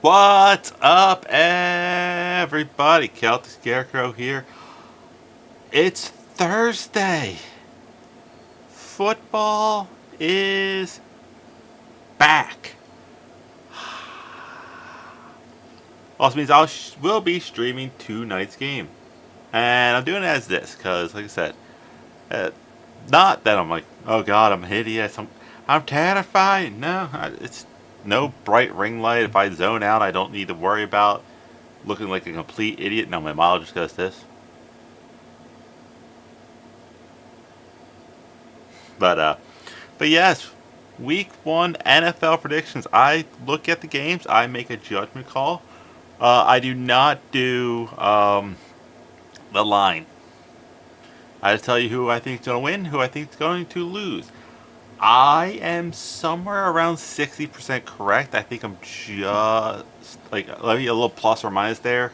What's up, everybody? Celtic Scarecrow here. It's Thursday. Football is back. Also means will be streaming tonight's game. And I'm doing it as this because, like I said, uh, not that I'm like, oh god, I'm hideous. I'm terrified. No, it's no bright ring light. If I zone out, I don't need to worry about looking like a complete idiot. No, my model just goes this. But but yes, week one NFL predictions. I look at the games. I make a judgment call. I do not do the line. I just tell you who I think is going to win, who I think is going to lose. I am somewhere around 60% correct. I think I'm just like maybe a little plus or minus there.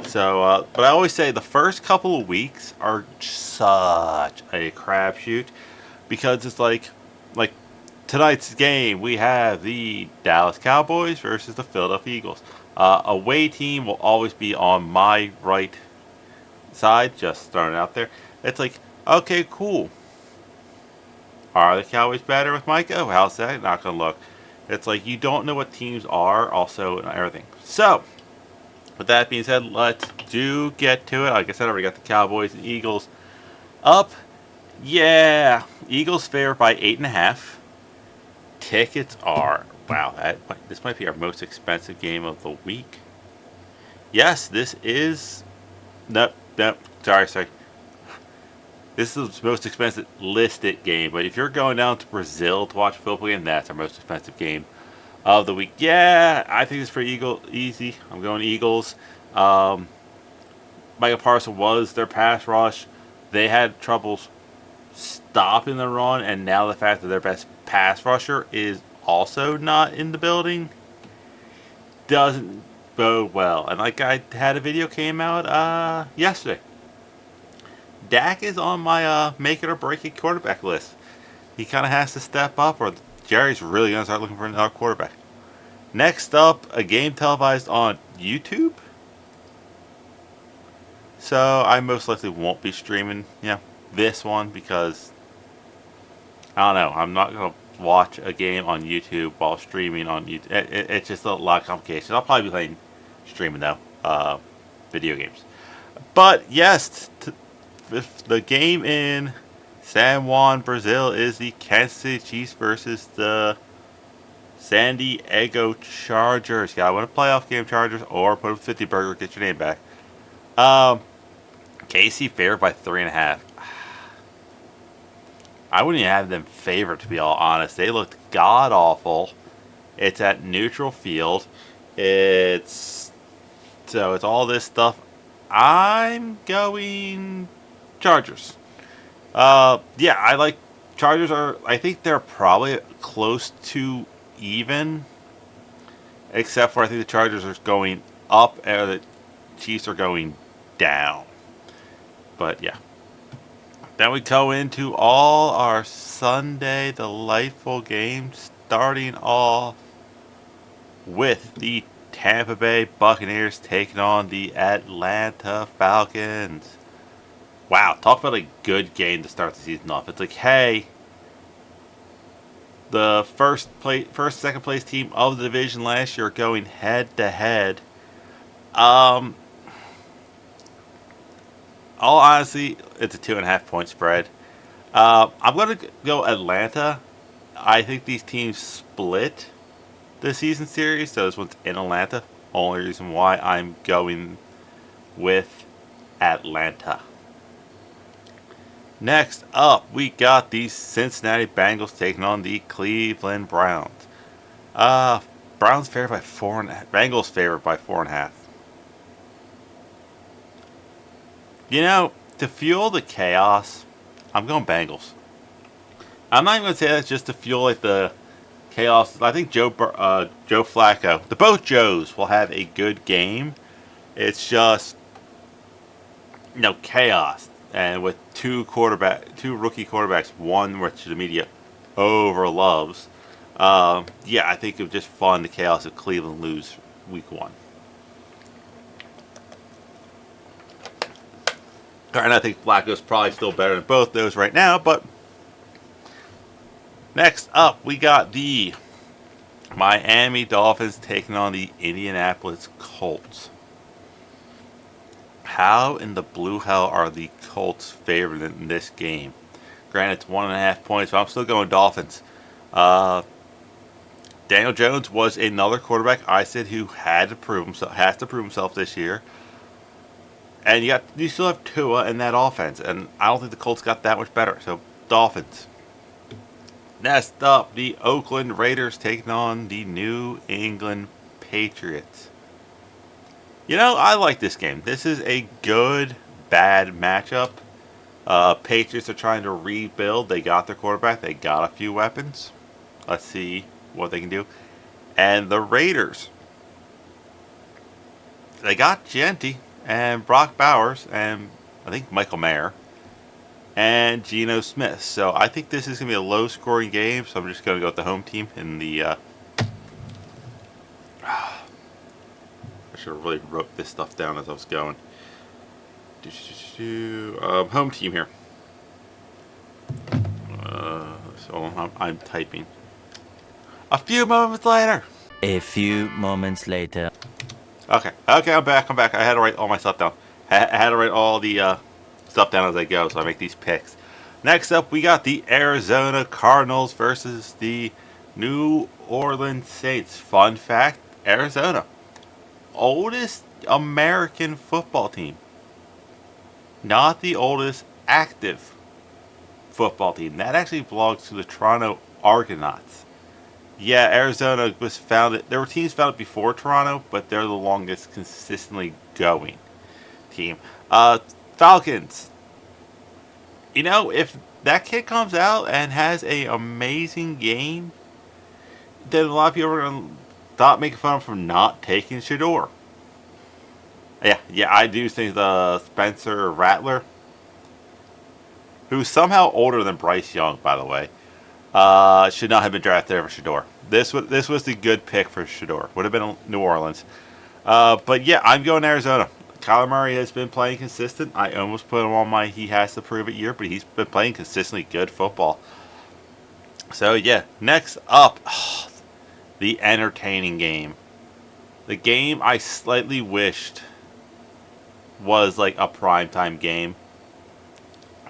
So, but I always say the first couple of weeks are such a crapshoot because it's like tonight's game we have the Dallas Cowboys versus the Philadelphia Eagles. Away team will always be on my right side. Just throwing it out there. It's like okay, cool. Are the Cowboys better with Micah? How's that not gonna look? It's like you don't know what teams are, also and everything. So, with that being said, let's do get to it. Like I said, I already got the Cowboys and Eagles up. Yeah, Eagles favored by 8.5. Tickets are wow. This might be our most expensive game of the week. Yes, this is. Nope, nope. Sorry. This is the most expensive listed game. But if you're going down to Brazil to watch a football game, that's our most expensive game of the week. Yeah, I think it's pretty easy. I'm going Eagles. Um, Micah Parsons was their pass rush. They had troubles stopping the run, and now the fact that their best pass rusher is also not in the building doesn't bode well. And like I had a video came out yesterday. Dak is on my make it or break it quarterback list. He kind of has to step up, or Jerry's really gonna start looking for another quarterback. Next up, a game televised on YouTube. So I most likely won't be streaming, this one because I don't know. I'm not gonna watch a game on YouTube while streaming on YouTube. It's just a lot of complications. I'll probably be playing streaming though, video games. But yes, the game in San Juan, Brazil, is the Kansas City Chiefs versus the San Diego Chargers. Got to win a playoff game, Chargers, or put up 50 burger, get your name back. Um, KC favored by 3.5. I wouldn't even have them favored, to be all honest. They looked god awful. It's at neutral field. It's it's all this stuff. I'm going Chargers. Yeah, I like Chargers are. I think they're probably close to even, except for I think the Chargers are going up and the Chiefs are going down. But yeah, then we go into all our Sunday delightful games, starting off with the Tampa Bay Buccaneers taking on the Atlanta Falcons. Wow, talk about a good game to start the season off. It's like, hey, the second place team of the division last year going head to head. Um, all honesty, it's a 2.5 point spread. I'm gonna go Atlanta. I think these teams split the season series, so this one's in Atlanta. Only reason why I'm going with Atlanta. Next up, we got the Cincinnati Bengals taking on the Cleveland Browns. Uh, Browns favored by 4.5. Bengals favored by 4.5. To fuel the chaos, I'm going Bengals. I'm not even gonna say that just to fuel like the chaos. I think Joe Flacco, the both Joes will have a good game. It's just chaos, and with two rookie quarterbacks, one which the media over loves. Yeah, I think it was just fun, the chaos of Cleveland lose week 1. And I think Flacco's probably still better than both those right now. But next up, we got the Miami Dolphins taking on the Indianapolis Colts. How in the blue hell are the Colts favored in this game? Granted, it's 1.5 points, but I'm still going Dolphins. Uh, Daniel Jones was another quarterback I said who has to prove himself this year. And you still have Tua in that offense, and I don't think the Colts got that much better. So Dolphins. Next up, the Oakland Raiders taking on the New England Patriots. I like this game. This is a good, bad matchup. Patriots are trying to rebuild. They got their quarterback. They got a few weapons. Let's see what they can do. And the Raiders, they got Genty and Brock Bowers and I think Michael Mayer and Geno Smith. So I think this is going to be a low-scoring game. So I'm just going to go with the home team in the. I should have really wrote this stuff down as I was going. Home team here. So I'm typing. A few moments later. Okay, I'm back. I had to write all my stuff down. I had to write all the stuff down as I go, so I make these picks. Next up, we got the Arizona Cardinals versus the New Orleans Saints. Fun fact, Arizona, oldest American football team. Not the oldest active football team. That actually belongs to the Toronto Argonauts. Yeah, Arizona was founded. There were teams founded before Toronto, but they're the longest consistently going team. Falcons. If that kid comes out and has an amazing game, then a lot of people are going to stop making fun of him for not taking Shador. Yeah, I do think the Spencer Rattler, who's somehow older than Bryce Young, by the way, should not have been drafted over Shador. This was the good pick for Shador. Would have been New Orleans. But yeah, I'm going Arizona. Kyler Murray has been playing consistent. I almost put him on my he has to prove it year, but he's been playing consistently good football. So yeah, next up, the entertaining game. The game I slightly wished was like a primetime game.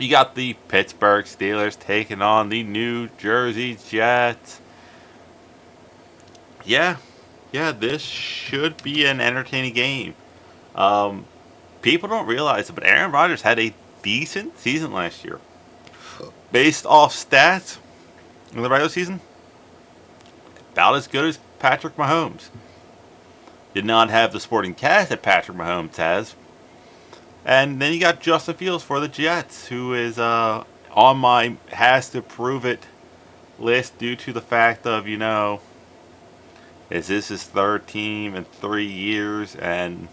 You got the Pittsburgh Steelers taking on the New Jersey Jets. Yeah, this should be an entertaining game. People don't realize it, but Aaron Rodgers had a decent season last year. Based off stats in the regular season, about as good as Patrick Mahomes. Did not have the sporting cast that Patrick Mahomes has. And then you got Justin Fields for the Jets, who is on my has to prove it list due to the fact of, is this his third team in 3 years? And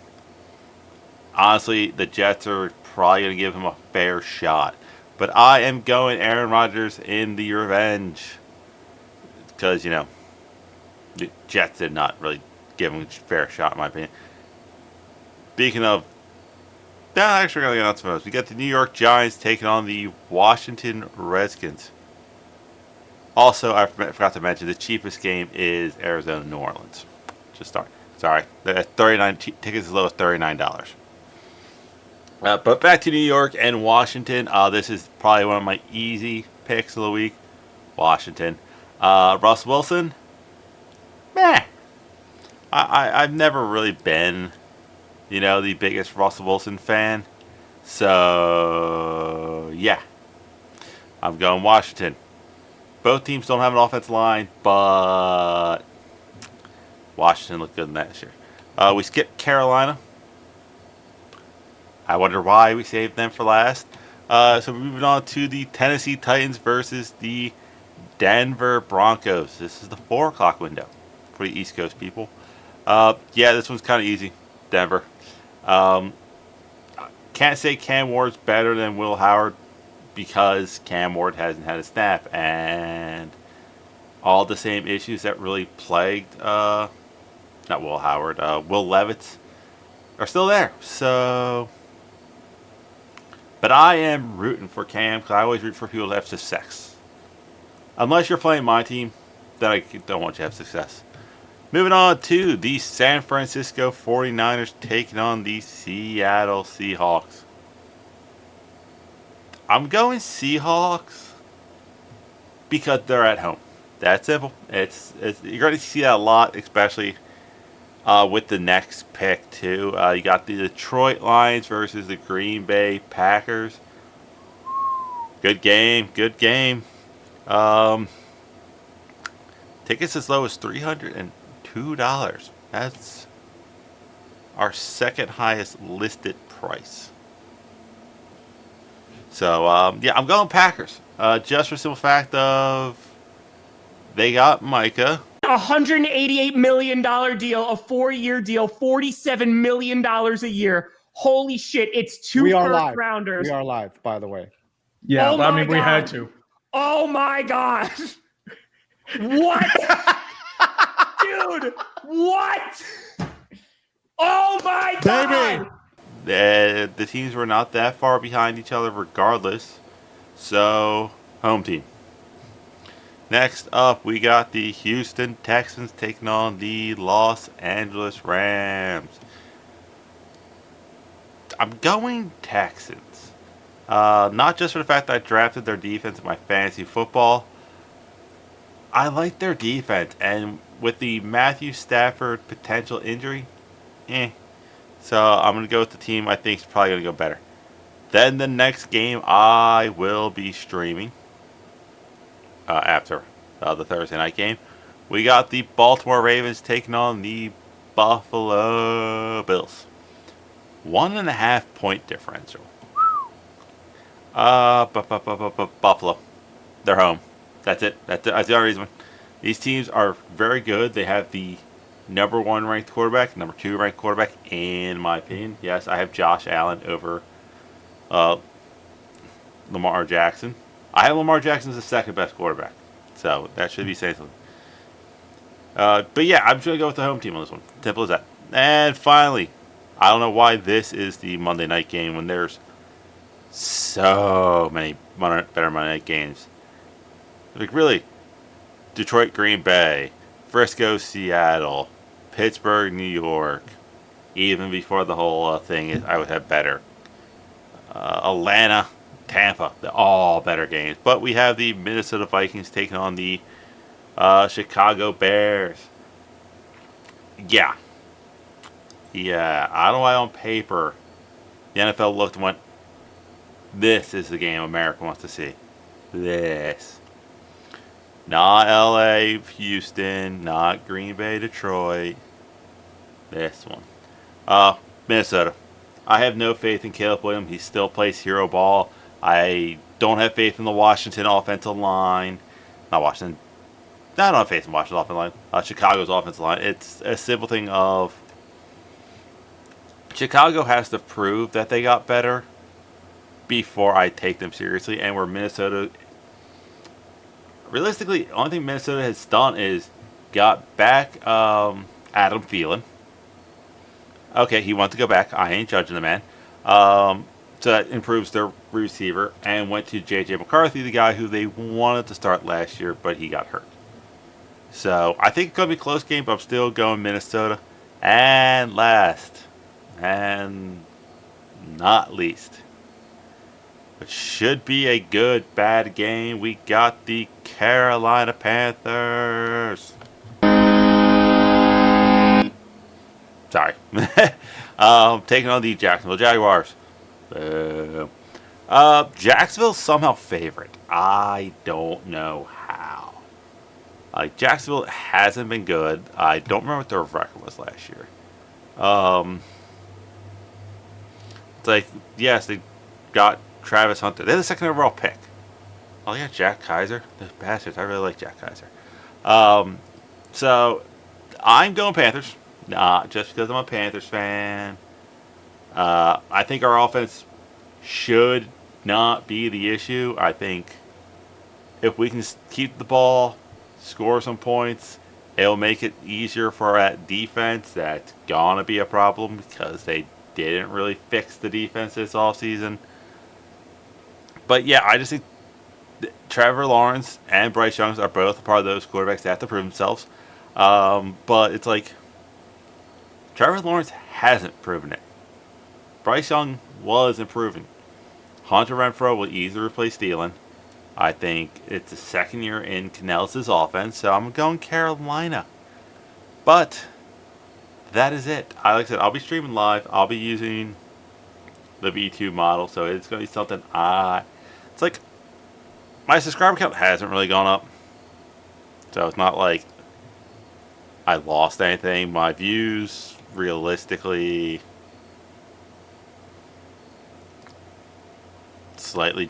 honestly, the Jets are probably going to give him a fair shot. But I am going Aaron Rodgers in the revenge. Because, the Jets did not really give him a fair shot, in my opinion. Speaking of, actually, we're going to get on some of those. We got the New York Giants taking on the Washington Redskins. Also, I forgot to mention, the cheapest game is Arizona New Orleans. Just sorry. 39 tickets as low as $39. But back to New York and Washington. This is probably one of my easy picks of the week. Washington. Russ Wilson. Meh. I've never really been, the biggest Russell Wilson fan. So, yeah. I'm going Washington. Both teams don't have an offensive line, but Washington looked good in that this year. We skipped Carolina. I wonder why we saved them for last. So moving on to the Tennessee Titans versus the Denver Broncos. This is the 4 o'clock window for the East Coast people. Yeah, this one's kind of easy. Denver. Can't say Cam Ward's better than Will Howard because Cam Ward hasn't had a snap. And all the same issues that really plagued not Will Howard, Will Levis are still there. So, but I am rooting for Cam because I always root for people to have success. Unless you're playing my team, then I don't want you to have success. Moving on to the San Francisco 49ers taking on the Seattle Seahawks. I'm going Seahawks because they're at home. That's simple. It's you're going to see that a lot, especially with the next pick too. You got the Detroit Lions versus the Green Bay Packers. Good game. Good game. Tickets as low as $302. That's our second highest listed price. So yeah, I'm going Packers. Just for the simple fact of they got Micah. $188 million deal, a 4-year deal, $47 million a year. Holy shit, it's two first rounders. We are live, by the way. Yeah, oh, I mean, we had to. Oh my God. What? Dude, what? Oh my God. The teams were not that far behind each other regardless. So, home team. Next up, we got the Houston Texans taking on the Los Angeles Rams. I'm going Texans. Not just for the fact that I drafted their defense in my fantasy football. I like their defense, and with the Matthew Stafford potential injury, So I'm going to go with the team I think is probably going to go better. Then the next game I will be streaming after the Thursday night game. We got the Baltimore Ravens taking on the Buffalo Bills. 1.5 point differential. Buffalo. They're home. That's it. That's the only reason. These teams are very good. They have the number 1 ranked quarterback, number 2 ranked quarterback, in my opinion. Yes, I have Josh Allen over Lamar Jackson. I have Lamar Jackson as the second best quarterback. So that should be saying something. But yeah, I'm just going to go with the home team on this one. Simple as that. And finally, I don't know why this is the Monday night game when there's so many better Monday night games. Like, really, Detroit, Green Bay, Frisco, Seattle, Pittsburgh, New York. Even before the whole thing, I would have better. Atlanta, Tampa, they're all better games. But we have the Minnesota Vikings taking on the Chicago Bears. Yeah. I don't know why on paper the NFL looked and went, this is the game America wants to see. This. Not LA, Houston, not Green Bay, Detroit. This one. Minnesota. I have no faith in Caleb Williams. He still plays hero ball. I don't have faith in the Washington offensive line. Not Washington. I don't have faith in Washington's offensive line. Chicago's offensive line. It's a simple thing of Chicago has to prove that they got better before I take them seriously. And where Minnesota, realistically, the only thing Minnesota has done is got back Adam Thielen. Okay, he wants to go back. I ain't judging the man. So that improves their receiver. And went to J.J. McCarthy, the guy who they wanted to start last year, but he got hurt. So I think it's going to be a close game, but I'm still going Minnesota. And last, and not least, which should be a good, bad game, we got the Carolina Panthers. Sorry. Taking on the Jacksonville Jaguars. Jacksonville's somehow favored. I don't know how. Jacksonville hasn't been good. I don't remember what their record was last year. It's like, yes, they got Travis Hunter. They're the second overall pick. Oh, yeah, Jack Kaiser. Those bastards. I really like Jack Kaiser. So, I'm going Panthers. Not just because I'm a Panthers fan. I think our offense should not be the issue. I think if we can keep the ball score some points. It'll make it easier for that defense. That's gonna be a problem because they didn't really fix the defense this offseason. But yeah, I just think Trevor Lawrence and Bryce Young are both a part of those quarterbacks that have to prove themselves. But it's like Trevor Lawrence hasn't proven it. Bryce Young was improving. Hunter Renfrow will easily replace Thielen. I think it's the second year in Canales' offense, so I'm going Carolina. But that is it. Like I said, I'll be streaming live. I'll be using the V2 model, so it's going to be something it's like my subscriber count hasn't really gone up. So it's not like I lost anything. My views, realistically, slightly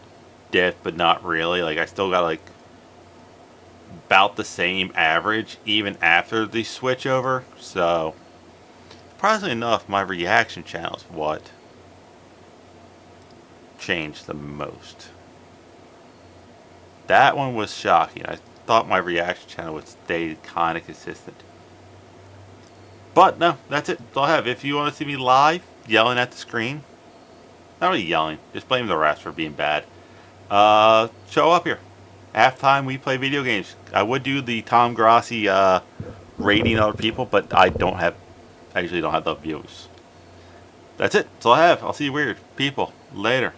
dipped, but not really. Like, I still got like about the same average even after the switch over. So surprisingly enough, my reaction channel is what changed the most. That one was shocking. I thought my reaction channel would stay kind of consistent. But no, that's it. That's all I have. If you want to see me live, yelling at the screen, not really yelling, just blame the refs for being bad. Show up here. Halftime, we play video games. I would do the Tom Grossi rating other people, but I usually don't have the views. That's it. That's all I have. I'll see you weird people later.